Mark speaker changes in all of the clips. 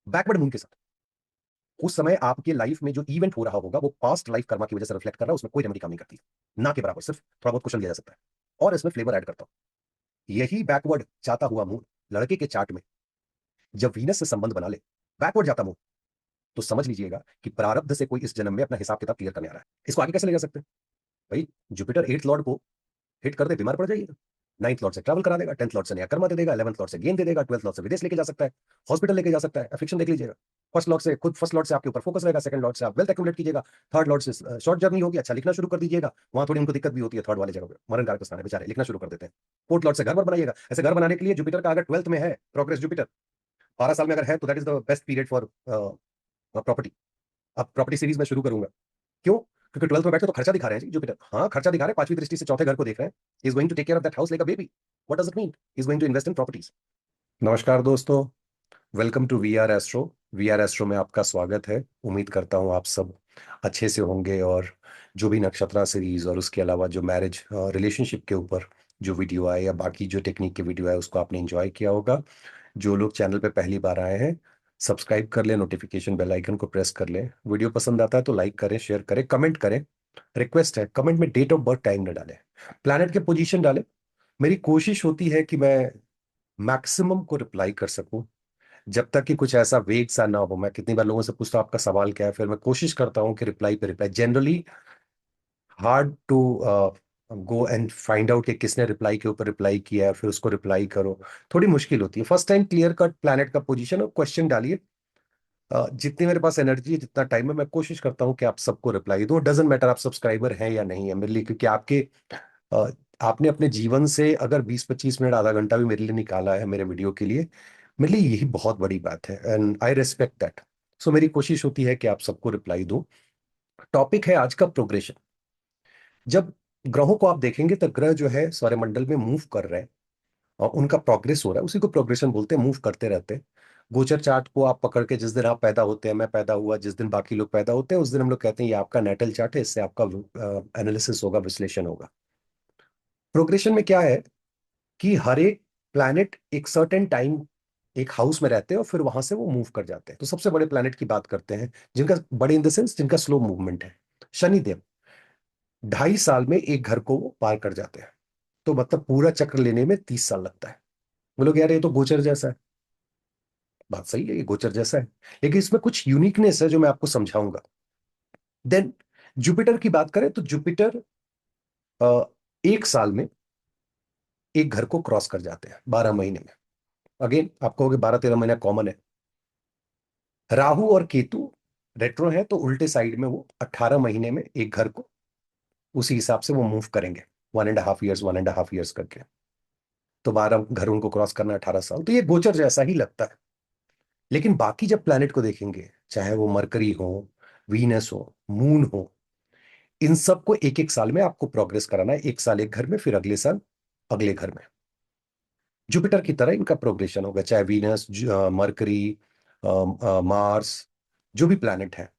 Speaker 1: Backward moon के साथ। उस समय आपके लाइफ में जो इवेंट हो रहा होगा वो पास्ट लाइफ कर्मा की वजह से रिफ्लेक्ट कर रहा है, उसमें कोई रेमेडी काम नहीं करती, ना के बराबर, सिर्फ थोड़ा बहुत क्वेश्चन दिया जा सकता है और इसमें फ्लेवर ऐड करता हूं। यही बैकवर्ड जाता हुआ मून लड़के के चार्ट में जब वीनस से संबंध बना ले, बैकवर्ड जाता मून, तो समझ लीजिएगा कि प्रारब्ध से कोई इस जन्म में अपना हिसाब किताब क्लियर करने आ रहा है। इसको आगे कैसे ले जा सकते हैं? भाई, जुपिटर 8th लॉर्ड को हिट कर दे, बीमार पड़ जाइए। 9th लॉर्ड से ट्रैवल करा देगा, 10th लॉर्ड से नया कर्मा दे देगा, 11th लॉर्ड से गेन दे देगा, 12th लॉर्ड से विदेश लेके जा सकता है, हॉस्पिटल लेके जा सकता है, एफिक्शन देख लीजिएगा। फर्स्ट लॉर्ड से आपके ऊपर फोकस रहेगा, सेकंड लॉर्ड से आप वेल्थ एक्यूमुलेट कीजिएगा, थर्ड लॉर्ड से शॉर्ट जर्नी होगी, अच्छा लिखना शुरू कर दीजिएगा। वहां थोड़ी उनको दिक्कत भी होती है, थर्ड वाले जगह पे मरण कारक स्थान है, बेचारे लिखना शुरू कर देते हैं। फोर्थ लॉर्ड से घर बनाइएगा। ऐसे घर बनाने के लिए जुपिटर का अगर 12th में है प्रोग्रेस, जुपिटर 12 साल में अगर है तो that is the best period for property. अब प्रॉपर्टी सीरीज में शुरू करूंगा। क्यों? क्योंकि 12th में बैठे तो खर्चा दिखा रहे हैं जी जुपिटर। हाँ, खर्चा दिखा रहे हैं, पांचवी दृष्टि से चौथे घर को देख रहे हैं। Is going to take care of that house like a baby. What does it mean? Is going to invest in properties. नमस्कार दोस्तों, welcome to We Are Astro. We Are Astro में आपका स्वागत है। उम्मीद करता हूँ आप सब अच्छे से होंगे और जो भी नक्षत्रा सीरीज और उसके अलावा जो मैरिज रिलेशनशिप के ऊपर जो वीडियो आए या बाकी जो टेक्निक के वीडियो आए उसको आपने एंजॉय किया होगा। जो लोग चैनल पे पहली बार आए हैं, सब्सक्राइब कर लें, नोटिफिकेशन बेल आइकन को प्रेस कर लें। वीडियो पसंद आता है तो लाइक करें, शेयर करें, कमेंट करें। रिक्वेस्ट है, कमेंट में डेट ऑफ बर्थ टाइम न डालें, प्लैनेट के पोजीशन डालें। मेरी कोशिश होती है कि मैं मैक्सिमम को रिप्लाई कर सकूं, जब तक कि कुछ ऐसा वेग सा ना हो। मैं कितनी बार लोगों से पूछता हूं आपका सवाल क्या है, फिर मैं कोशिश करता हूं कि रिप्लाई पे reply. Generally hard to go and find out कि किसने रिप्लाई के ऊपर रिप्लाई किया है, फिर उसको रिप्लाई करो, थोड़ी मुश्किल होती है। First time clear cut planet का पोजीशन और क्वेश्चन डालिए। जितनी मेरे पास एनर्जी है, जितना टाइम है, मैं कोशिश करता हूँ कि आप सबको रिप्लाई दूं। डजेंट मैटर आप सब्सक्राइबर हैं या नहीं है मेरे लिए, क्योंकि अ, आपने अपने जीवन से अगर 20-25 मिनट, आधा घंटा भी मेरे लिए निकाला है मेरे वीडियो के लिए, मेरे लिए यही बहुत बड़ी बात है एंड आई रिस्पेक्ट दैट। सो मेरी कोशिश होती है कि आप सबको रिप्लाई दूं। टॉपिक है आज का प्रोग्रेशन। जब ग्रहों को आप देखेंगे तो ग्रह जो है सौरमंडल में मूव कर रहे हैं और उनका प्रोग्रेस हो रहा है, उसी को प्रोग्रेशन बोलते हैं। मूव करते रहते हैं। गोचर चार्ट को आप पकड़ के जिस दिन आप पैदा होते हैं, मैं पैदा हुआ जिस दिन बाकी लोग पैदा होते हैं, उस दिन हम लोग कहते हैं ये आपका नेटल चार्ट है, इससे आपका एनालिसिस होगा, विश्लेषण होगा। प्रोग्रेशन में क्या है कि हर एक प्लैनेट एक सर्टेन टाइम एक हाउस में रहते हैं और फिर वहां से वो मूव कर जाते हैं। तो सबसे बड़े प्लैनेट की बात करते हैं, जिनका बड़े इन द सेंस जिनका स्लो मूवमेंट है। शनिदेव 2.5 साल में एक घर को वो पार कर जाते हैं। तो मतलब पूरा चक्र लेने में 30 साल लगता है। वो लोग यार ये तो गोचर जैसा है। बात सही है, ये गोचर जैसा है, लेकिन इसमें कुछ यूनिकनेस है जो मैं आपको समझाऊंगा। देन जुपिटर की बात करें तो जुपिटर 1 साल में एक घर को क्रॉस कर जाते हैं, 12 महीने में। अगेन आप कहोगे 12-13 महीना कॉमन है। राहु और केतु रेट्रो है तो उल्टे साइड में वो 18 महीने में एक घर को उसी हिसाब से वो मूव करेंगे, 1.5 ईयर्स 1.5 ईयर्स करके। तो 12 घर उनको क्रॉस करना 18 साल, तो ये गोचर जैसा ही लगता है। लेकिन बाकी जब प्लैनेट को देखेंगे, चाहे वो मरकरी हो, वीनस हो, मून हो, इन सबको एक एक साल में आपको प्रोग्रेस कराना है। एक साल एक घर में, फिर अगले साल अगले घर में। जुपिटर की तरह इनका प्रोग्रेशन होगा, चाहे वीनस, मरकरी, मार्स, जो भी प्लैनेट है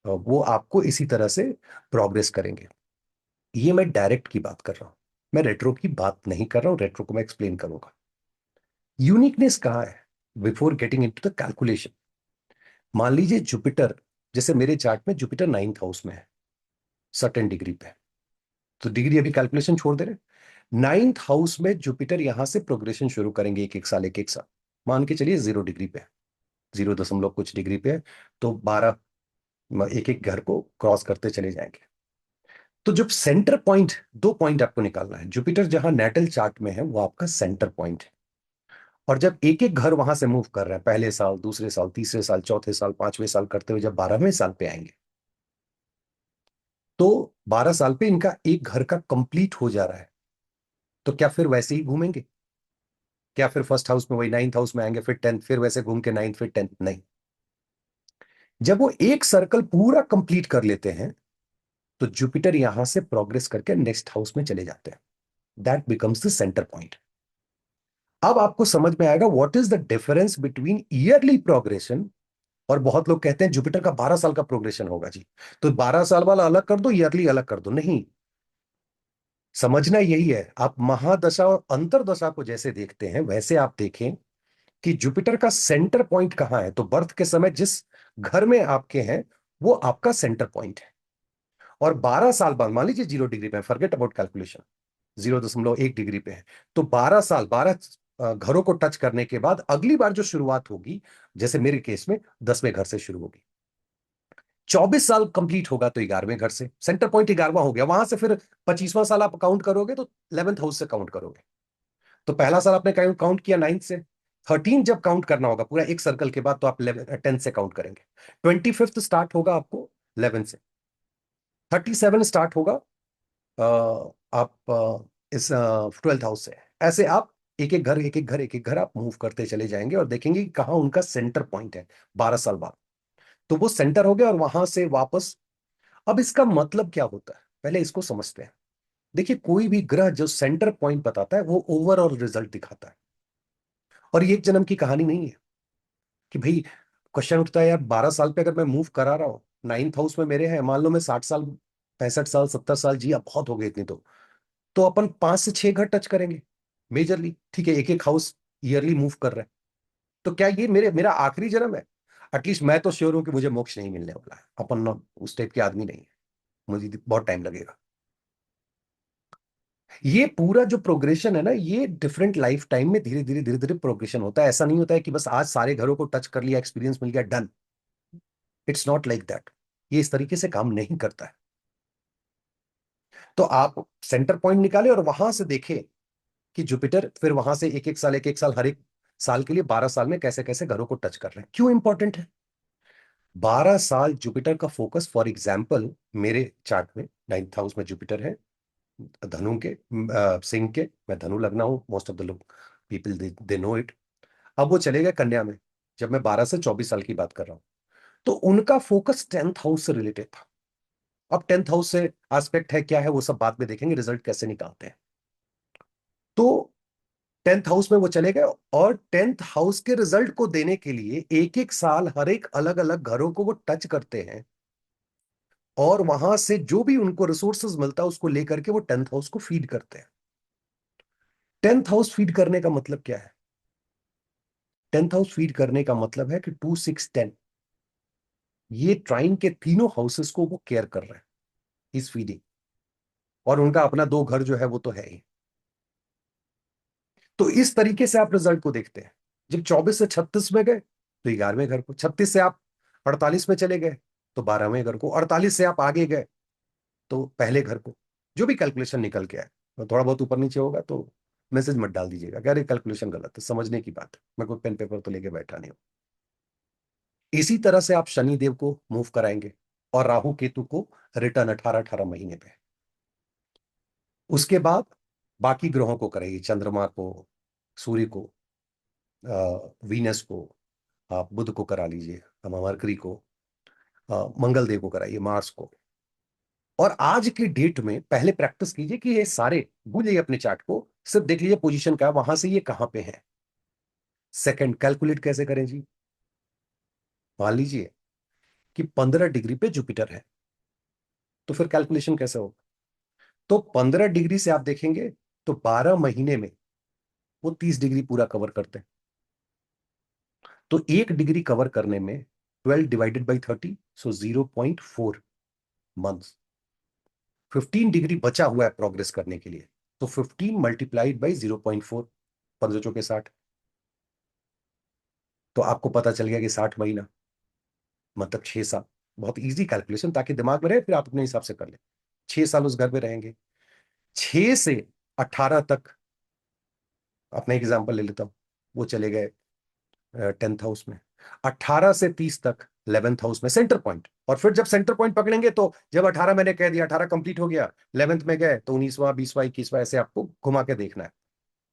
Speaker 1: वो आपको इसी तरह से प्रोग्रेस करेंगे। ये मैं डायरेक्ट की बात कर रहा हूं, मैं रेट्रो की बात नहीं कर रहा हूं। रेट्रो को मैं एक्सप्लेन करूंगा। यूनिकनेस कहां है before getting into the calculation. मान लीजिए जुपिटर, जैसे मेरे चार्ट में जुपिटर 9th हाउस में है, सर्टेन डिग्री पे। तो डिग्री अभी कैलकुलेशन छोड़ दे रहे। 9th हाउस में जुपिटर यहां से प्रोग्रेशन शुरू करेंगे, एक एक साल एक एक साल। मान के चलिए 0 डिग्री पे है, 0 दशमलव कुछ डिग्री पे है। तो 12 एक एक घर को क्रॉस करते चले जाएंगे। तो जब सेंटर पॉइंट, 2 पॉइंट आपको निकालना है। जुपिटर जहां नेटल चार्ट में है वो आपका सेंटर पॉइंट है। और जब एक एक घर वहां से मूव कर रहे हैं, पहले साल, दूसरे साल, तीसरे साल, चौथे साल, 5वें साल करते हुए जब 12वें साल पे आएंगे, तो 12 साल पे इनका एक घर का कंप्लीट हो जा रहा है। तो क्या फिर वैसे ही घूमेंगे? क्या फिर फर्स्ट हाउस में वही 9th हाउस में आएंगे, फिर 10th, फिर वैसे घूम के 9th, फिर 10th? नहीं। जब वो एक सर्कल पूरा कंप्लीट कर लेते हैं तो जुपिटर यहां से प्रोग्रेस करके नेक्स्ट हाउस में चले जाते हैं। That becomes the centre point. अब आपको समझ में आएगा what is the difference between yearly progression. और बहुत लोग कहते हैं जुपिटर का 12 साल का प्रोग्रेशन होगा जी, तो 12 साल वाला अलग कर दो, ईयरली अलग कर दो। नहीं, समझना यही है। आप महादशा और अंतरदशा को जैसे देखते हैं वैसे आप देखें कि जुपिटर का सेंटर पॉइंट कहां है। तो बर्थ के समय जिस घर में आपके हैं वो आपका सेंटर पॉइंट है। और 12 साल बाद मान लीजिए 0 डिग्री पे, फॉरगेट अबाउट कैलकुलेशन, 0.1 डिग्री पे है, तो 12 साल, 12 घरों को टच करने के बाद अगली बार जो शुरुआत होगी, जैसे मेरे केस में 10वें घर से शुरू होगी। 24 साल कंप्लीट होगा तो 11वें घर से, सेंटर पॉइंट 11वां हो गया, वहां से फिर 25वां साल आप काउंट करोगे तो 11th हाउस से काउंट करोगे। तो पहला साल आपने काउंट किया 9th से, 13 जब काउंट करना होगा पूरा एक सर्कल के बाद तो आप 10th से काउंट करेंगे। 25th स्टार्ट होगा आपको 11 से, 37 स्टार्ट होगा आप इस 12th हाउस से। ऐसे आप एक एक घर एक एक घर एक एक घर आप मूव करते चले जाएंगे और देखेंगे कि कहाँ उनका सेंटर पॉइंट है 12 साल बाद। तो वो सेंटर हो गया और वहां से वापस। अब इसका मतलब क्या होता है पहले इसको समझते हैं। देखिए कोई भी ग्रह जो सेंटर पॉइंट बताता है वो ओवरऑल रिजल्ट दिखाता है। और ये एक जन्म की कहानी नहीं है कि भाई, क्वेश्चन उठता है यार 12 साल पे अगर मैं मूव करा रहा हूं, 9th हाउस में मेरे हैं, मान लो मैं 60 साल, 65 साल, 70 साल जी, अब बहुत हो गए इतनी तो अपन 5 से 6 घर टच करेंगे मेजरली, ठीक है, एक एक हाउस ईयरली मूव कर रहे हैं। तो क्या ये मेरा आखिरी जन्म है? एटलीस्ट मैं तो श्योर हूं कि मुझे मोक्ष नहीं मिलने वाला है, अपन उस टाइप के आदमी नहीं है, मुझे बहुत टाइम लगेगा। ये पूरा जो प्रोग्रेशन है ना, ये डिफरेंट लाइफ टाइम में धीरे धीरे धीरे धीरे प्रोग्रेशन होता है। ऐसा नहीं होता है कि बस आज सारे घरों को टच कर लिया, एक्सपीरियंस मिल गया, done. It's not like that. ये इस तरीके से काम नहीं करता है। तो आप सेंटर पॉइंट निकाले और वहां से देखें कि जुपिटर फिर वहां से एक एक साल हर एक साल के लिए 12 साल में कैसे कैसे घरों को टच कर रहे हैं। क्यों इंपॉर्टेंट है 12 साल जुपिटर का फोकस? फॉर एग्जाम्पल मेरे चार्ट में 9th हाउस में जुपिटर है, धनु के, सिंह के, मैं धनु लगना हूं, मोस्ट ऑफ द लोग पीपल दे नो इट। अब वो चले गए कन्या में, जब मैं 12 से 24 साल की बात कर रहा हूं, तो उनका फोकस 10th हाउस से रिलेटेड था। अब 10th हाउस से एस्पेक्ट है क्या है वो सब बाद में देखेंगे, रिजल्ट कैसे निकालते हैं। तो 10th हाउस में वो चले गए और 10th हाउस के रिजल्ट को देने के लिए एक एक साल हर एक अलग अलग घरों को वो टच करते हैं और वहां से जो भी उनको रिसोर्सेज मिलता है उसको लेकर के वो 10th हाउस को फीड करते हैं। 10th हाउस फीड करने का मतलब क्या है? 10th हाउस फीड करने का मतलब है कि 2 6 10, ये ट्राइन के तीनों हाउसेस को वो केयर कर रहे हैं, इस फीडिंग। और उनका अपना 2 घर जो है वो तो है ही। तो इस तरीके से आप रिजल्ट को देखते हैं। जब 24 से 36 में गए तो 11वें घर को, 36 से आप 48 में चले गए तो 12वें घर को, 48 से आप आगे गए तो पहले घर को। जो भी कैलकुलेशन निकल के आए, तो थोड़ा बहुत ऊपर नीचे होगा तो मैसेज मत डाल दीजिएगा कि अरे कैलकुलेशन गलत है, समझने की बात है, मैं कोई पेन पेपर तो लेके बैठा नहीं हूं। इसी तरह से आप शनि देव को मूव कराएंगे और राहु केतु को रिटर्न 18-18 महीने पे। उसके बाद बाकी ग्रहों को कराइए, चंद्रमा को, सूर्य को, वीनस को, आप बुध को करा लीजिए, मरकरी को, मंगल देव को कराइए, मार्स को। और आज की डेट में पहले प्रैक्टिस कीजिए कि ये सारे भूल जाइए अपने चार्ट को, सिर्फ देख लीजिए पोजीशन क्या है, वहां से ये कहां पे है। सेकंड, कैलकुलेट कैसे करें जी? मान लीजिए कि 15 डिग्री पे जुपिटर है, तो फिर कैलकुलेशन कैसे होगा? तो 15 डिग्री से आप देखेंगे तो 12 महीने में वो 30 डिग्री पूरा कवर करते हैं। तो 1 डिग्री कवर करने में 12 divided by 30, so 0.4 month. 15 degree बचा हुआ है प्रोग्रेस करने के लिए, तो 15 × 0.4, 15 × 4 = 60। तो आपको पता चल गया कि 60 महीना मतलब 6 साल। बहुत इजी कैलकुलेशन, ताकि दिमाग में रहे, फिर आप अपने हिसाब से कर ले। 6 साल उस घर में रहेंगे। 6 से 18 तक अपना एग्जाम्पल ले लेता हूं, वो चले गए 10th हाउस में। 18 से 30 तक 11th हाउस में सेंटर पॉइंट। और फिर जब सेंटर पॉइंट पकड़ेंगे तो जब 18 मैंने कह दिया, 18 कंप्लीट हो गया, 11th में गए तो 19वां, 20वां, 21वां, ऐसे आपको घुमा के देखना है।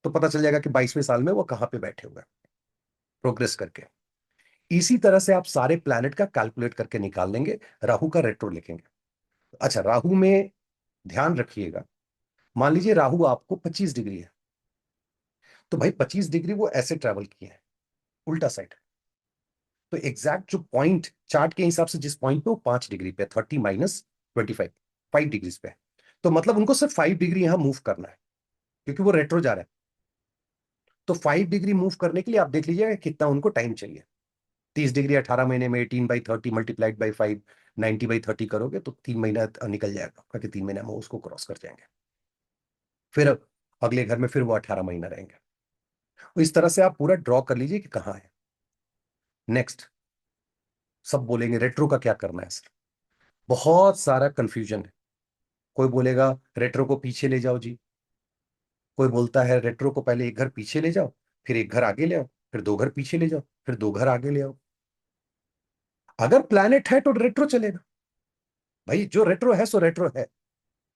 Speaker 1: तो पता चल जाएगा कि 22वें साल में वो कहां पे बैठे हुए हैं प्रोग्रेस करके। इसी तरह से आप सारे प्लैनेट का कैलकुलेट करके निकाल लेंगे। राहु का रेट्रो लिखेंगे। अच्छा, राहु में ध्यान रखिएगा, मान लीजिए राहु आपको 25 डिग्री है, तो भाई 25 डिग्री वो ऐसे ट्रेवल किए हैं उल्टा साइड। तो एग्जैक्ट जो पॉइंट चार्ट के हिसाब से जिस पॉइंट पे वो 5 डिग्री पे, 30 - 25, 5 डिग्रीज पे, तो मतलब उनको सिर्फ 5 डिग्री यहां मूव करना है क्योंकि वो रेट्रो जा रहा है। तो 5 डिग्री मूव करने के लिए आप देख लीजिएगा कितना उनको टाइम चाहिए। 30 डिग्री 18 महीने में 18/30 मल्टीप्लाइड बाई 5, 90/30 करोगे तो 3 महीना निकल जाएगा, क्योंकि 3 महीने में उसको क्रॉस कर जाएंगे। फिर अगले घर में फिर वो 18 महीना रहेंगे। तो इस तरह से आप पूरा ड्रॉ कर लीजिए कि कहाँ है। नेक्स्ट, सब बोलेंगे रेट्रो का क्या करना है सर, बहुत सारा कंफ्यूजन है। कोई बोलेगा रेट्रो को पीछे ले जाओ जी, कोई बोलता है रेट्रो को पहले एक घर पीछे ले जाओ, फिर एक घर आगे ले आओ, फिर 2 घर पीछे ले जाओ, फिर 2 घर आगे ले आओ। अगर प्लैनेट है तो रेट्रो चलेगा भाई, जो रेट्रो है सो रेट्रो है।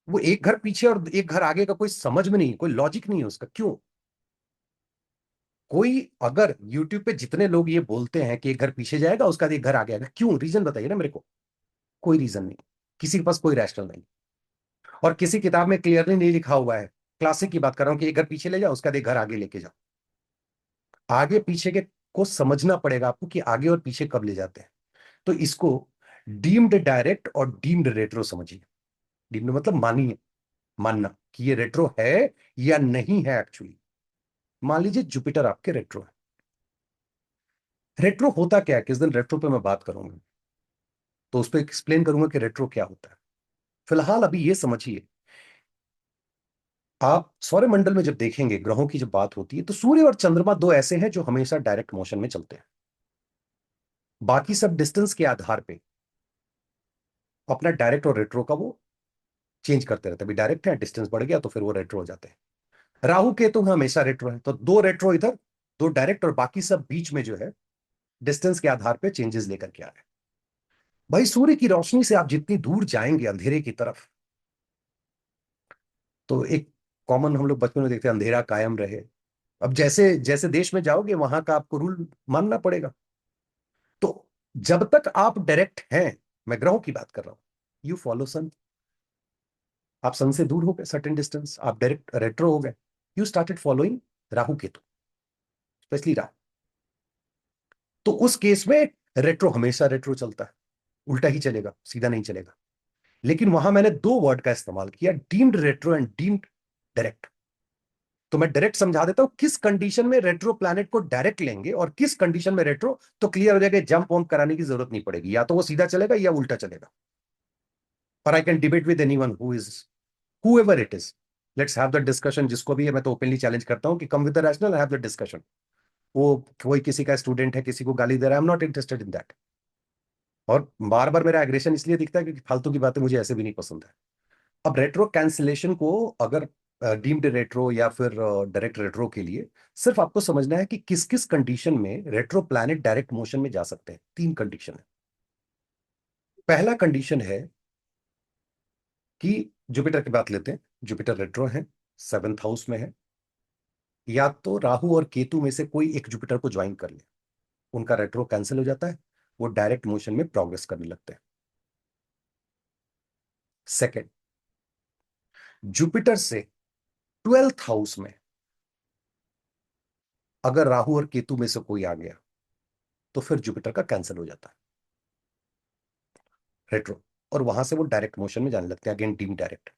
Speaker 1: वो एक घर पीछे और एक घर आगे का कोई समझ में नहीं, कोई लॉजिक नहीं है उसका। क्यों? कोई अगर यूट्यूब पे जितने लोग ये बोलते हैं कि एक घर पीछे जाएगा उसका एक घर आगे आएगा, क्यों? रीजन बताइए ना मेरे को। कोई रीजन नहीं, किसी के पास कोई रैशनल नहीं। और किसी किताब में क्लियरली नहीं लिखा हुआ है, क्लासिक की बात कर रहा हूं, कि एक घर पीछे ले जाओ उसका एक घर आगे लेके जाओ। आगे पीछे के को समझना पड़ेगा आपको कि आगे और पीछे कब ले जाते हैं। तो इसको डीम्ड डायरेक्ट और डीम्ड रेट्रो समझिए। डीम्ड मतलब मानिए, मानना कि ये रेट्रो है या नहीं है एक्चुअली। मान लीजिए जुपिटर आपके रेट्रो है। रेट्रो होता क्या है, किस दिन रेट्रो पे मैं बात करूंगा तो उस पर एक्सप्लेन करूंगा कि रेट्रो क्या होता है। फिलहाल अभी ये समझिए, आप सौरमंडल में जब देखेंगे ग्रहों की जब बात होती है तो सूर्य और चंद्रमा दो ऐसे हैं जो हमेशा डायरेक्ट मोशन में चलते हैं। बाकी सब डिस्टेंस के आधार पे अपना डायरेक्ट और रेट्रो का वो चेंज करते रहते हैं। अभी डायरेक्ट है, डिस्टेंस बढ़ गया तो फिर वो रेट्रो हो जाते हैं। राहु केतु हमेशा रेट्रो है, तो दो रेट्रो इधर, दो डायरेक्ट, और बाकी सब बीच में जो है डिस्टेंस के आधार पे चेंजेस लेकर के आ रहे हैं। भाई सूर्य की रोशनी से आप जितनी दूर जाएंगे अंधेरे की तरफ, तो एक कॉमन हम लोग बचपन में देखते हैं, अंधेरा कायम रहे। अब जैसे जैसे देश में जाओगे वहां का आपको रूल मानना पड़ेगा। तो जब तक आप डायरेक्ट हैं, मैं ग्रहों की बात कर रहा हूं, यू फॉलो सन। आप सन से दूर हो गए सर्टेन डिस्टेंस, आप डायरेक्ट रेट्रो हो गए, you started following Rahu Ketu, specially Rahu. तो उस केस में रेट्रो हमेशा रेट्रो चलता है, उल्टा ही चलेगा, सीधा नहीं चलेगा। लेकिन वहां मैंने दो वर्ड का इस्तेमाल किया, deemed retro and deemed direct. तो मैं डायरेक्ट समझा देता हूं किस कंडीशन में रेट्रो प्लैनेट को डायरेक्ट लेंगे और किस कंडीशन में रेट्रो, तो क्लियर हो जाएगा, जंप वंप कराने की जरूरत नहीं पड़ेगी, या तो वो सीधा चलेगा या उल्टा चलेगा। पर I can debate with anyone who is, whoever it is, let's have the discussion। जिसको भी है मैं तो ओपनली चैलेंज करता हूं कि come with the rational, have the discussion. वो कोई किसी का स्टूडेंट है, किसी को गाली दे रहा है, I am not interested in that. और बार बार मेरा एग्रेशन इसलिए दिखता है क्योंकि फालतू की बातें मुझे ऐसे भी नहीं पसंद है। अब रेट्रो कैंसिलेशन को, अगर डीम्ड रेट्रो या फिर डायरेक्ट रेट्रो के लिए, सिर्फ आपको समझना है कि किस किस कंडीशन में रेट्रो प्लैनेट डायरेक्ट मोशन में जा सकते हैं। 3 कंडीशन है। पहला कंडीशन है कि जुपिटर की बात लेते हैं, जुपिटर रेट्रो है, 7th हाउस में है, या तो राहु और केतु में से कोई एक जुपिटर को ज्वाइन कर ले, उनका रेट्रो कैंसिल हो जाता है, वो डायरेक्ट मोशन में प्रोग्रेस करने लगते हैं। सेकेंड, जुपिटर से 12th हाउस में अगर राहु और केतु में से कोई आ गया तो फिर जुपिटर का कैंसिल हो जाता है रेट्रो, और वहां से वो डायरेक्ट मोशन में जाने लगते हैं, अगेन डीम डायरेक्ट।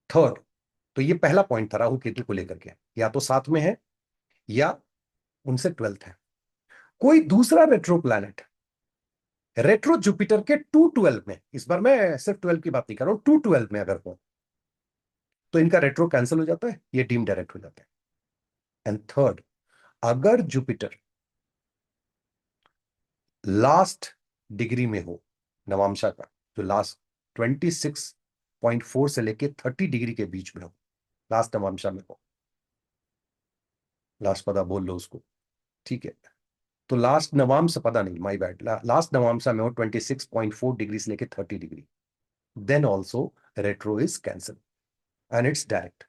Speaker 1: थर्ड, तो ये पहला पॉइंट था राहु केतु को लेकर के, या तो साथ में है या उनसे 12th है। कोई दूसरा रेट्रो प्लैनेट रेट्रो जुपिटर के 212 में, इस बार मैं सिर्फ 12 की बात नहीं कर रहा हूं, 212 में अगर हो तो इनका रेट्रो कैंसिल हो जाता है, ये डीम डायरेक्ट हो जाता है। एंड थर्ड, अगर जुपिटर लास्ट डिग्री में हो नवांशा का, जो लास्ट 26.4 से लेके 30 डिग्री के बीच में हो, लास्ट नवांशा में हो, लास्ट पदा बोल लो उसको, ठीक है। तो लास्ट नवांश पदा नहीं, माई बैड, लास्ट नवांशा में हो 26.4 डिग्री से लेके 30 degree, then also retro is cancel and it's direct.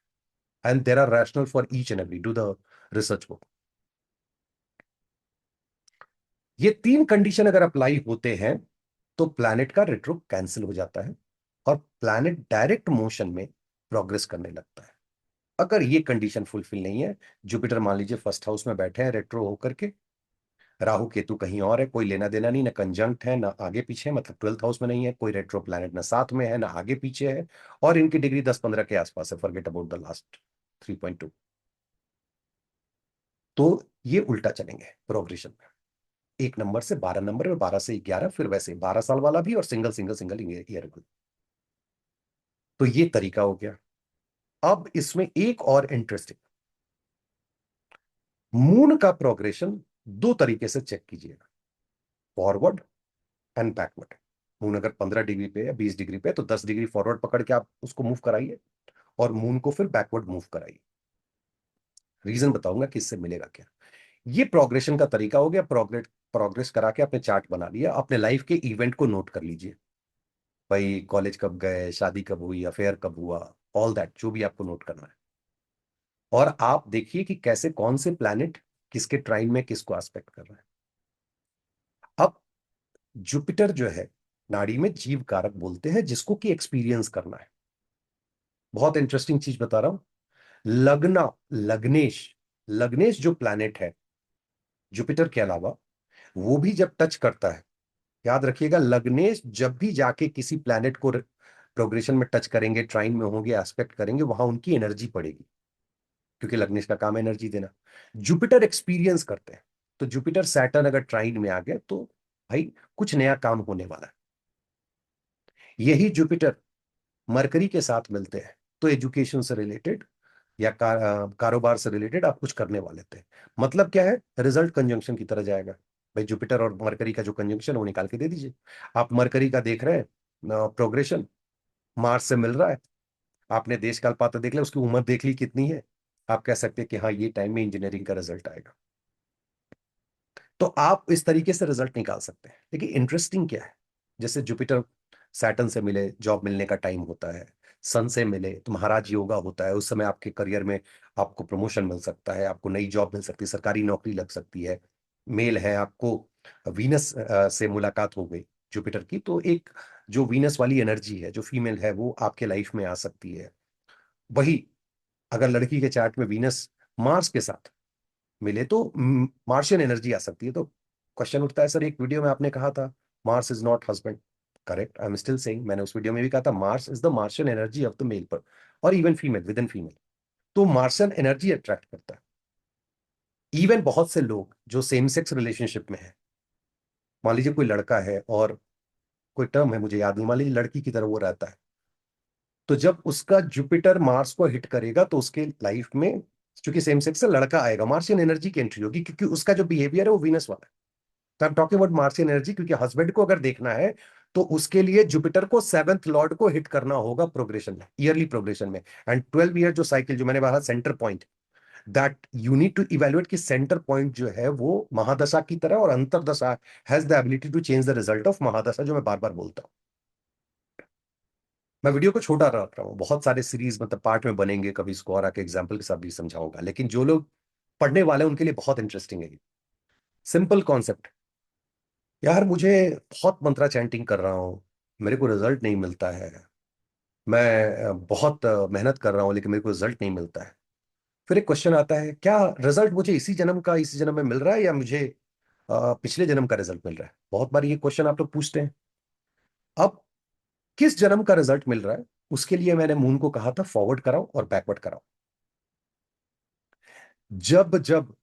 Speaker 1: And there are rational for each and every, do the research book. ये 3 कंडीशन अगर अप्लाई होते हैं तो प्लैनेट का रेट्रो कैंसिल हो जाता है और प्लैनेट डायरेक्ट मोशन में प्रोग्रेस करने लगता है। अगर ये कंडीशन फुलफिल नहीं है, जुपिटर मान लीजिए 1st हाउस में बैठे हैं रेट्रो होकर के, राहु केतु कहीं और है, कोई लेना देना नहीं, ना कंजंक्ट है ना आगे पीछे, मतलब 12th हाउस में नहीं है कोई रेट्रो प्लैनेट, ना साथ में है ना आगे पीछे है, और इनकी डिग्री 10-15 के आसपास है, फॉरगेट अबाउट द लास्ट 3.2। तो ये उल्टा चलेंगे प्रोग्रेशन में, 1 नंबर से 12 नंबर और 12 से 11, फिर वैसे 12 साल वाला भी और सिंगल सिंगल सिंगल ईयर भी। तो ये तरीका हो गया। अब इसमें एक और इंटरेस्टिंग, मून का प्रोग्रेशन दो तरीके से चेक कीजिएगा, फॉरवर्ड एंड बैकवर्ड। मून अगर 15 डिग्री पे या 20 डिग्री पे तो 10 डिग्री फॉरवर्ड पकड़ के आप उसको मूव कराइए और मून को फिर बैकवर्ड मूव कराइए। रीजन बताऊंगा कि इससे मिलेगा क्या। ये प्रोग्रेशन का तरीका हो गया। प्रोग्रेस प्रोग्रेस करा के आपने चार्ट बना लिया, अपने लाइफ के इवेंट को नोट कर लीजिए। भाई कॉलेज कब गए, शादी कब हुई, अफेयर कब हुआ, ऑल दैट जो भी आपको नोट करना है। और आप देखिए कि कैसे कौन से प्लैनेट किसके ट्राइन में किसको एस्पेक्ट कर रहा है। अब जुपिटर जो है नाड़ी में जीव कारक बोलते हैं, जिसको कि एक्सपीरियंस करना है। बहुत इंटरेस्टिंग चीज बता रहा हूं। लगना, लग्नेश, लग्नेश जो प्लैनेट है जुपिटर के अलावा, वो भी जब टच करता है, याद रखिएगा, लग्नेश जब भी जाके किसी प्लैनेट को प्रोग्रेशन में टच करेंगे, ट्राइन में होंगे, एस्पेक्ट करेंगे, वहां उनकी एनर्जी पड़ेगी, क्योंकि लग्नेश का काम है एनर्जी देना। जुपिटर एक्सपीरियंस करते हैं। तो जुपिटर सैटर्न अगर ट्राइन में आ गया तो भाई कुछ नया काम होने वाला है। यही जुपिटर मरकरी के साथ मिलते हैं तो एजुकेशन से रिलेटेड या कारोबार से रिलेटेड आप कुछ करने वाले थे। मतलब क्या है, रिजल्ट कंजंक्शन की तरह जाएगा। भाई जुपिटर और मरकरी का जो कंजंक्शन वो निकाल के दे दीजिए। आप मरकरी का देख रहे हैं प्रोग्रेशन, मार्स से मिल रहा है, आपने देश काल पात्र देख लिया, उसकी उम्र देख ली कितनी है, आप कह सकते हैं कि हाँ ये टाइम में इंजीनियरिंग का रिजल्ट आएगा। तो आप इस तरीके से रिजल्ट निकाल सकते हैं। लेकिन इंटरेस्टिंग क्या है, जैसे जुपिटर सैटर्न से मिले, जॉब मिलने का टाइम होता है। सन से मिले तो महाराज योगा होता है, उस समय आपके करियर में आपको प्रमोशन मिल सकता है, आपको नई जॉब मिल सकती है, सरकारी नौकरी लग सकती है। मेल है, आपको वीनस से मुलाकात हो गई जुपिटर की, तो एक जो वीनस वाली एनर्जी है, जो फीमेल है, वो आपके लाइफ में आ सकती है। वही अगर लड़की के चार्ट में वीनस मार्स के साथ मिले तो मार्शियन एनर्जी आ सकती है। तो क्वेश्चन उठता है, सर एक वीडियो में आपने कहा था Mars is not husband. Correct, I am still saying, मैंने उस वीडियो में भी कहा था Mars is the martian energy of the male पर, और even female, with in female. तो मार्शियन एनर्जी अट्रैक्ट करता है। इवन बहुत से लोग जो सेम सेक्स रिलेशनशिप में है, मान लीजिए कोई लड़का है और कोई टर्म है मुझे याद नहीं, मान लीजिए लड़की की तरह वो रहता है, तो जब उसका जुपिटर मार्स को हिट करेगा तो उसके लाइफ में, चूंकि सेम सेक्स से लड़का आएगा, मार्शियन एनर्जी की एंट्री होगी, क्योंकि उसका जो बिहेवियर है वो वीनस वाला है। तो I am talking about Martian energy, क्योंकि हस्बैंड को अगर देखना है तो उसके लिए जुपिटर को 7th लॉर्ड को हिट करना होगा प्रोग्रेशन में, ईयरली प्रोग्रेशन में। एंड 12 ईयर जो साइकिल जो मैंने कहा centre point, that you need to evaluate कि सेंटर पॉइंट जो है वो महादशा की तरह, और अंतरदशा has the ability to change the result of महादशा, जो मैं बार बार बोलता हूँ। मैं वीडियो को छोटा रख रहा हूँ, बहुत सारे सीरीज मतलब पार्ट में बनेंगे, कभी इसको और आके एग्जाम्पल के साथ भी समझाऊंगा, लेकिन जो लोग पढ़ने वाले हैं उनके लिए बहुत इंटरेस्टिंग है। सिंपल कॉन्सेप्ट, यार मुझे बहुत मंत्रा चैंटिंग कर रहा हूँ, मेरे को रिजल्ट नहीं मिलता है, मैं बहुत मेहनत कर रहा हूँ लेकिन मेरे को रिजल्ट नहीं मिलता है। फिर एक क्वेश्चन आता है, क्या रिजल्ट मुझे इसी जन्म का इसी जन्म में मिल रहा है, या मुझे पिछले जन्म का रिजल्ट मिल रहा है? बहुत बार ये क्वेश्चन आप लोग पूछते हैं। अब किस जन्म का रिजल्ट मिल रहा है, उसके लिए मैंने मून को कहा था फॉरवर्ड कराओ और बैकवर्ड कराओ। जब जब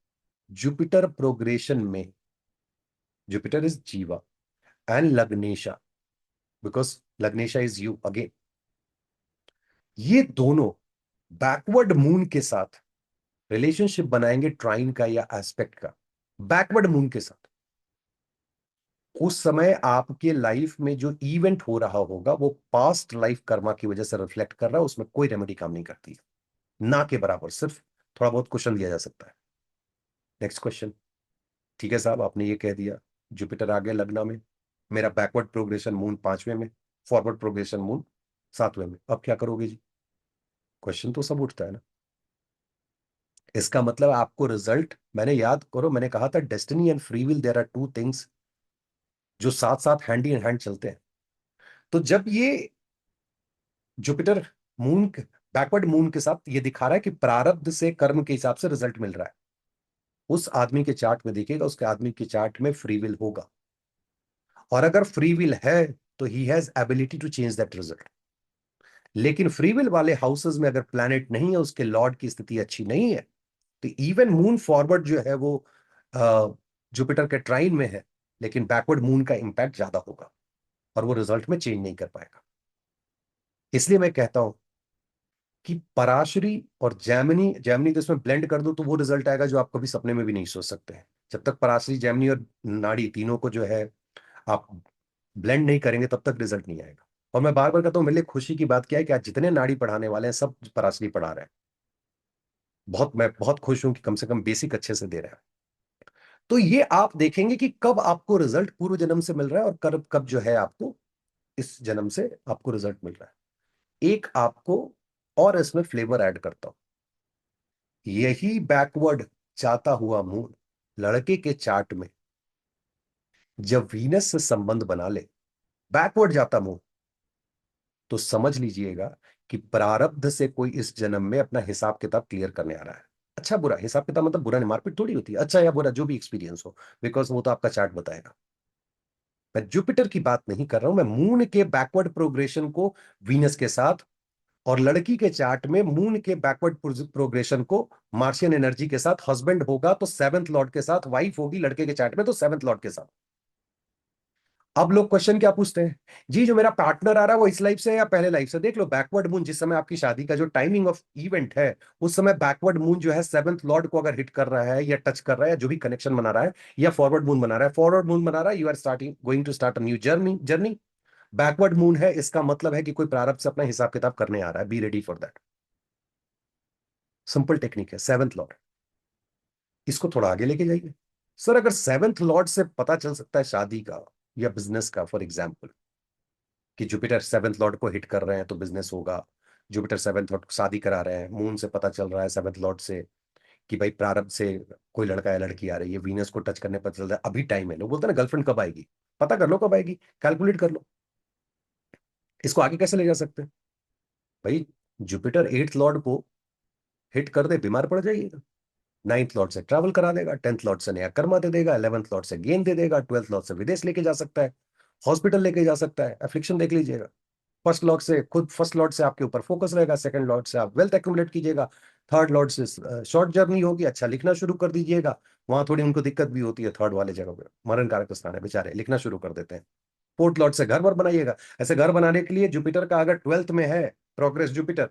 Speaker 1: जुपिटर प्रोग्रेशन में, जुपिटर इज जीवा एंड लग्नेशा, बिकॉज लग्नेशा इज यू अगेन, ये दोनों बैकवर्ड मून के साथ रिलेशनशिप बनाएंगे, ट्राइन का या एस्पेक्ट का, बैकवर्ड मून के साथ, उस समय आपके लाइफ में जो इवेंट हो रहा होगा वो पास्ट लाइफ कर्मा की वजह से रिफ्लेक्ट कर रहा है, उसमें कोई रेमेडी काम नहीं करती है, ना के बराबर, सिर्फ थोड़ा बहुत क्वेश्चन दिया जा सकता है। Next question. ठीक है साहब, आपने ये कह दिया जुपिटर आ गया लग्न में, मेरा बैकवर्ड प्रोग्रेशन मून 5वें में, फॉरवर्ड प्रोग्रेशन मून 7वें में, अब क्या करोगे जी? क्वेश्चन तो सब उठता है ना। इसका मतलब आपको रिजल्ट, मैंने याद करो, मैंने कहा था destiny and free will, there are two things जो साथ साथ हैंड इन हैंड चलते हैं। तो जब ये जुपिटर मून, बैकवर्ड मून के साथ ये दिखा रहा है कि प्रारब्ध से कर्म के हिसाब से रिजल्ट मिल रहा है, उस आदमी के चार्ट में देखिएगा, उसके आदमी के चार्ट में फ्री विल होगा, और अगर फ्री विल है तो he has ability to change that result. लेकिन फ्री विल वाले हाउसेस में अगर प्लैनेट नहीं है, उसके लॉर्ड की स्थिति अच्छी नहीं है, तो इवन मून फॉरवर्ड जो है वो जुपिटर के ट्राइन में है, लेकिन बैकवर्ड मून का इंपैक्ट ज्यादा होगा और वो रिजल्ट में चेंज नहीं कर पाएगा। इसलिए मैं कहता हूं कि पराशरी और जैमिनी, जैमिनी तो इसमें ब्लेंड कर दो तो वो रिजल्ट आएगा जो आप कभी सपने में भी नहीं सोच सकते हैं। जब तक पराशरी, जैमिनी और नाड़ी तीनों को जो है आप ब्लेंड नहीं करेंगे, तब तक रिजल्ट नहीं आएगा। और मैं बार बार कहता हूं, मेरे लिए खुशी की बात क्या है कि आज जितने नाड़ी पढ़ाने वाले हैं सब पराशरी पढ़ा रहे हैं। मैं बहुत खुश हूं कि कम से कम बेसिक अच्छे से दे रहे हैं। तो ये आप देखेंगे कि कब आपको रिजल्ट पूर्व जन्म से मिल रहा है और कब कब जो है आपको इस जन्म से आपको रिजल्ट मिल रहा है। एक आपको और इसमें फ्लेवर ऐड करता हूं, यही बैकवर्ड जाता हुआ मून लड़के के चार्ट में जब वीनस से संबंध बना ले, बैकवर्ड जाता मून, तो समझ लीजिएगा कि प्रारब्ध से कोई इस जन्म में अपना हिसाब किताब क्लियर करने आ रहा है। अच्छा बुरा हिसाब किताब मतलब बुरा नहीं, मारपीट थोड़ी होती है, अच्छा या बुरा जो भी एक्सपीरियंस हो, बिकॉज वो तो आपका चार्ट बताएगा। मैं जुपिटर की बात नहीं कर रहा हूं, मैं मून के बैकवर्ड प्रोग्रेशन को वीनस के साथ, और लड़की के चार्ट में मून के बैकवर्ड प्रोग्रेशन को मार्शियन एनर्जी के साथ, हस्बैंड होगा तो सेवंथ लॉर्ड के साथ, वाइफ होगी लड़के के चार्ट में तो सेवंथ लॉर्ड के साथ। अब लोग क्वेश्चन क्या पूछते हैं, जी जो मेरा पार्टनर आ रहा है वो इस लाइफ से है या पहले लाइफ से? देख लो बैकवर्ड मून जिस समय आपकी शादी का जो टाइमिंग ऑफ इवेंट है, उस समय बैकवर्ड मून जो है सेवंथ लॉर्ड को अगर हिट कर रहा है या टच कर रहा है, या जो भी कनेक्शन बना रहा है, या फॉरवर्ड मून बना रहा है, फॉरवर्ड मून बना रहा है, you are starting going to start a new journey. Backward moon है, इसका मतलब है कि कोई प्रारब्ध से अपना हिसाब किताब करने आ रहा है, be ready for that. Simple technique है, सेवंथ लॉर्ड, इसको थोड़ा आगे लेके जाइए। सर अगर सेवंथ लॉर्ड से पता चल सकता है शादी का या बिजनेस का, फॉर एग्जाम्पल कि जुपिटर सेवंथ लॉर्ड को हिट कर रहे हैं तो बिजनेस होगा, जुपिटर सेवंथ लॉर्ड को शादी करा रहे हैं, मून से पता चल रहा है सेवंथ लॉर्ड से कि भाई प्रारब्ध से कोई लड़का या लड़की आ रही है, वीनस को टच करने पर चल रहा है, अभी टाइम है। लोग बोलते हैं ना गर्लफ्रेंड कब आएगी, पता कर लो कब आएगी, कैलकुलेट कर लो। इसको आगे कैसे ले जा सकते हैं? भाई जुपिटर एट्थ लॉर्ड को हिट कर दे, बीमार पड़ जाइएगा। नाइन्थ लॉर्ड से ट्रैवल करा देगा, टेंथ लॉर्ड से नया कर्मा दे देगा, 11th लॉर्ड से गेन दे देगा, 12th लॉर्ड से विदेश लेके जा सकता है, हॉस्पिटल लेके जा सकता है, एफ्लिक्शन देख लीजिएगा। फर्स्ट लॉर्ड से आपके ऊपर फोकस रहेगा, सेकंड लॉर्ड से आप वेल्थ एक्यूमुलेट कीजिएगा, थर्ड लॉर्ड से शॉर्ट जर्नी होगी, अच्छा लिखना शुरू कर दीजिएगा। वहां थोड़ी उनको दिक्कत भी होती है, थर्ड वाले जगह पे मरण कारक स्थान है, बेचारे लिखना शुरू कर देते हैं। फोर्थ लॉर्ड से घर वर बनाइएगा। ऐसे घर बनाने के लिए जुपिटर का अगर 12th में है, प्रोग्रेस जुपिटर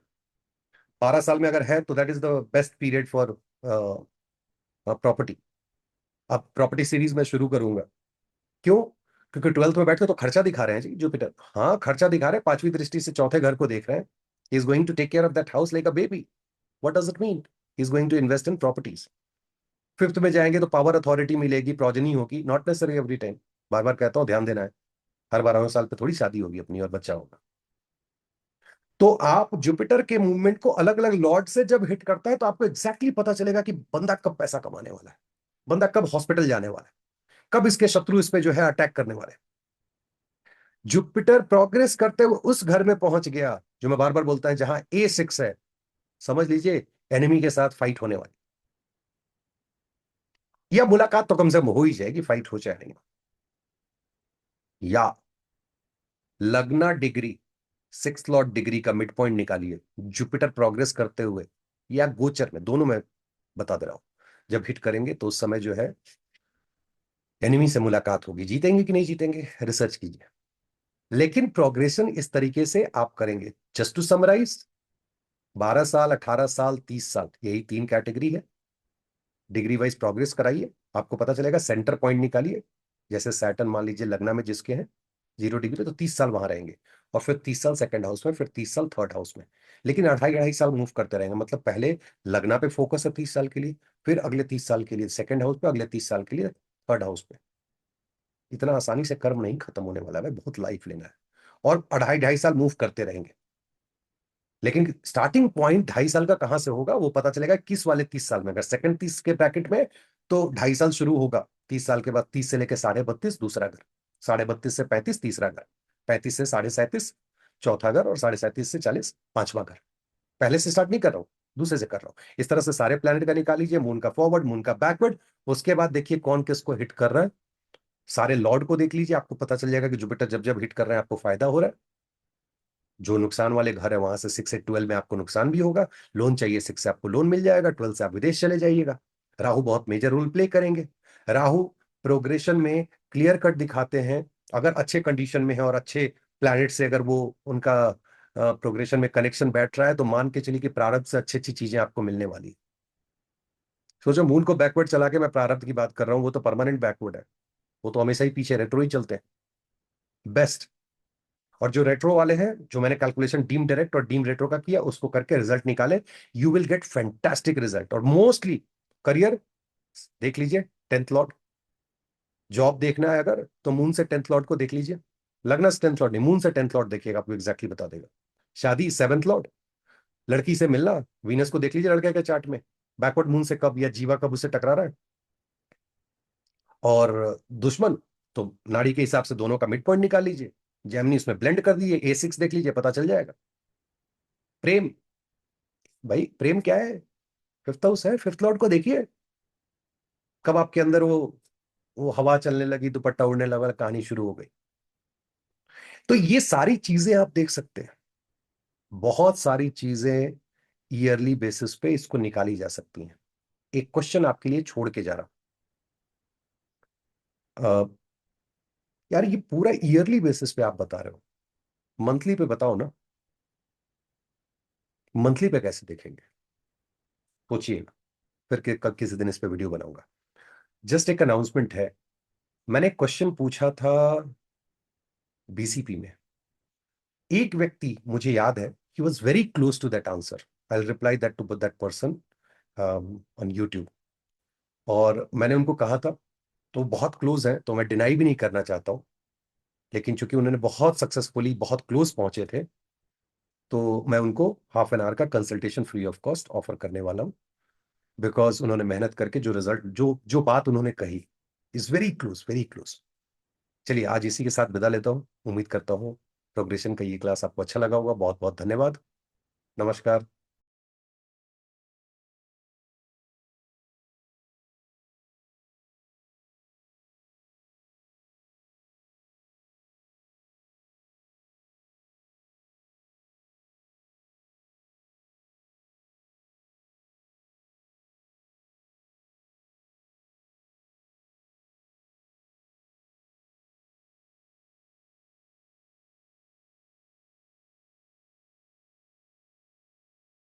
Speaker 1: 12 साल में अगर है, तो that is the best period for property. अब प्रॉपर्टी सीरीज में शुरू करूंगा। क्यों? क्योंकि 12th में बैठ के तो खर्चा दिखा रहे हैं जी जुपिटर, हाँ खर्चा दिखा रहे हैं, पांचवी दृष्टि से चौथे घर को देख रहे हैं। He is going to take care of that house like a baby. What does it mean? He is going to invest in properties. Fifth में जाएंगे तो पावर अथॉरिटी मिलेगी, प्रोजनी होगी, नॉट नेसेसरी एवरी टाइम। बार बार कहता हूं ध्यान देना है, हर 12वें साल पे थोड़ी शादी होगी अपनी और बच्चा होगा। तो आप जुपिटर के मूवमेंट को अलग अलग लॉर्ड से जब हिट करता है, तो आपको एग्जैक्टली पता चलेगा कि बंदा कब पैसा कमाने वाला है, बंदा कब हॉस्पिटल जाने वाला है, कब इसके शत्रु इस पे जो है अटैक करने वाले हैं। जुपिटर प्रोग्रेस करते हुए उस घर में पहुंच गया, जो मैं बार बार बोलता है जहां A6 है, समझ लीजिए एनिमी के साथ फाइट होने वाली, या मुलाकात तो कम से कम हो ही जाएगी, फाइट हो चाहे नहीं हो। या लगना डिग्री, सिक्स लॉर्ड डिग्री का मिड पॉइंट निकालिए, जुपिटर प्रोग्रेस करते हुए या गोचर में, दोनों में बता दे रहा हूं, जब हिट करेंगे तो उस समय जो है एनिमी से मुलाकात होगी। जीतेंगे कि नहीं जीतेंगे रिसर्च कीजिए, लेकिन प्रोग्रेशन इस तरीके से आप करेंगे। जस्ट टू समराइज, 12 साल, 18 साल, 30 साल, यही तीन कैटेगरी है। डिग्री वाइज प्रोग्रेस कराइए, आपको पता चलेगा। सेंटर पॉइंट निकालिए, जैसे सैटर्न मान लीजिए लगना में जिसके हैं 0 डिग्री, तो 30 साल वहां रहेंगे, और फिर 30 साल सेकंड हाउस में, फिर 30 साल थर्ड हाउस में। लेकिन 2.5 2.5 साल मूव करते रहेंगे, मतलब पहले लगना पे फोकस है 30 साल के लिए, फिर अगले 30 साल के लिए सेकंड हाउस पे, अगले 30 साल के लिए थर्ड हाउस पे। इतना आसानी से कर्म नहीं खत्म होने वाला है, बहुत लाइफ लेना है, और 2.5 2.5 साल मूव करते रहेंगे। लेकिन स्टार्टिंग पॉइंट 2.5 साल का कहां से होगा वो पता चलेगा किस वाले 30 साल में। अगर सेकंड 30 के ब्रैकेट में, तो 2.5 साल शुरू होगा, 30 साल के बाद 30 से लेकर 32.5 दूसरा घर, 32.5 से 35 तीसरा घर, 35 से 37.5 चौथा घर, और 37.5 से 40 पांचवा घर। पहले से स्टार्ट नहीं कर रहा हूं, दूसरे से कर रहा हूं। इस तरह से सारे प्लैनेट का निकाल लीजिए, मून का फॉरवर्ड, मून का बैकवर्ड। उसके बाद देखिए कौन किसको हिट कर रहा है, सारे लॉर्ड को देख लीजिए, आपको पता चल जाएगा कि जुपिटर जब जब हिट कर रहे हैं आपको फायदा हो रहा है। जो नुकसान वाले घर है वहां से 6 से 12 में आपको नुकसान भी होगा, लोन चाहिए 6 से आपको लोन मिल जाएगा, 12 से आप विदेश चले जाइएगा। राहु बहुत मेजर रोल प्ले करेंगे। राहु प्रोग्रेशन में क्लियर कट दिखाते हैं, अगर अच्छे कंडीशन में है और अच्छे प्लैनेट से अगर वो उनका प्रोग्रेशन में कनेक्शन बैठ रहा है, तो मान के चलिए कि प्रारब्ध से अच्छी अच्छी चीजें आपको मिलने वाली है। सोचो मून को बैकवर्ड चला के मैं प्रारब्ध की बात कर रहा हूँ, वो तो परमानेंट बैकवर्ड है, वो तो हमेशा ही पीछे रेट्रो ही चलते हैं बेस्ट। और जो रेट्रो वाले हैं, जो मैंने कैलकुलेशन डीम डायरेक्ट और डीम रेट्रो का किया उसको करके रिजल्ट निकाले, you will get fantastic result. और मोस्टली करियर देख लीजिए, 10th लॉर्ड। जॉब देखना है अगर तो मून से 10th लॉर्ड को देख लीजिए, लगना से 10th लॉर्ड नहीं, मून से 10th लॉर्ड देखिएगा, आपको एग्जैक्टली बता देगा। शादी 7th लॉर्ड, लड़की से मिलना वीनस को देख लीजिए लड़के के चार्ट में, बैकवर्ड मून से कब या जीवा कब उससे टकरा रहा है। और दुश्मन तो नाड़ी के हिसाब से दोनों का मिड पॉइंट निकाल लीजिए, जेमिनी उसमें ब्लेंड कर दीजिए, A6 देख लीजिए, पता चल जाएगा। प्रेम, भाई प्रेम क्या है, 5th हाउस है, 5th लॉर्ड को देखिए, कब आपके अंदर वो हवा चलने लगी, दुपट्टा उड़ने लगा, कहानी शुरू हो गई। तो ये सारी चीजें आप देख सकते हैं, बहुत सारी चीजें ईयरली बेसिस पे इसको निकाली जा सकती हैं। एक क्वेश्चन आपके लिए छोड़ के जा रहा हूं, यार ये पूरा ईयरली बेसिस पे आप बता रहे हो, मंथली पे बताओ ना, मंथली पे कैसे देखेंगे, सोचिएगा। फिर कल किसी दिन इस पे वीडियो बनाऊंगा। जस्ट एक अनाउंसमेंट है, मैंने क्वेश्चन पूछा था बीसीपी में, एक व्यक्ति मुझे याद है, he was very close to that answer, I will reply that to that person on YouTube. और मैंने उनको कहा था, तो बहुत क्लोज है तो मैं डिनाई भी नहीं करना चाहता हूं, लेकिन चूंकि उन्होंने बहुत सक्सेसफुली बहुत क्लोज पहुंचे थे, तो मैं उनको ½ एन आवर का consultation free of cost offer करने वाला हूं, बिकॉज उन्होंने मेहनत करके जो रिजल्ट, जो जो बात उन्होंने कही, is very close, very close. चलिए आज इसी के साथ विदा लेता हूँ, उम्मीद करता हूँ प्रोग्रेशन का ये क्लास आपको अच्छा लगा होगा। बहुत बहुत धन्यवाद, नमस्कार।